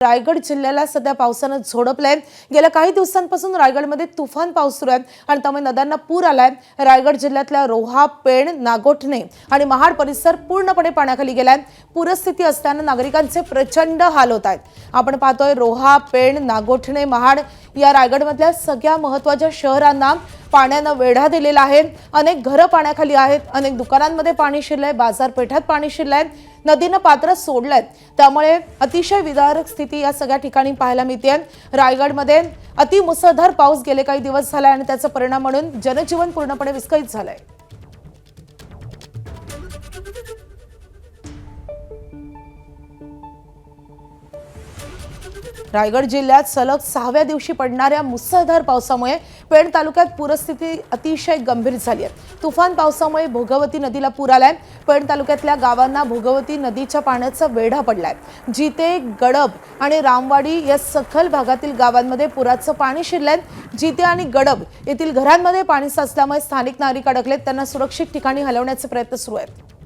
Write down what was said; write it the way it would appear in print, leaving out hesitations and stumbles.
रायगड जिल्ह्याला सध्या पावसानं झोडपलंय। गेल्या काही दिवसांपासून रायगडमध्ये तुफान पाऊस सुरू आहे आणि त्यामुळे नद्यांना पूर आलाय। रायगड जिल्ह्यातल्या रोहा, पेण, नागोठणे आणि महाड परिसर पूर्णपणे पाण्याखाली गेलाय। पूरस्थिती असताना नागरिकांचे प्रचंड हाल होत आहेत। आपण पाहतोय रोहा, पेण, नागोठणे, महाड या रायगडमधल्या सगळ्या महत्त्वाच्या शहरांना पाण्यानं वेढा दिलेला आहे। अनेक घरं पाण्याखाली आहेत, अनेक दुकानांमध्ये पाणी शिरलंय, बाजारपेठात पाणी शिरलंय, नदीनं पात्र सोडलंय। त्यामुळे अतिशय विदारक स्थिती या सगळ्या ठिकाणी पाहायला मिळते। रायगडमध्ये अतिमुसळधार पाऊस गेले काही दिवस झाला आणि त्याचा परिणाम म्हणून जनजीवन पूर्णपणे विस्कळीत झालंय। रायगड जिल्ह्यात सलग 6व्या दिवशी पडणाऱ्या मुसळधार पावसामुळे पेण तालुक्यात पूरस्थिती अतिशय गंभीर झाली आहे। तुफान पावसामुळे भोगवती नदीला पूर आलाय। पेण तालुक्यातल्या गावांना भोगवती नदीच्या पाण्याचा वेढा पडलाय। जिते, गडब आणि रामवाडी या सखल भागातील गावांमध्ये पुराचं पाणी शिरलंय। जिते आणि गडब येथील घरांमध्ये पाणी साचल्यामुळे स्थानिक नागरिक अडकलेत, त्यांना सुरक्षित ठिकाणी हलवण्याचे प्रयत्न सुरू आहेत।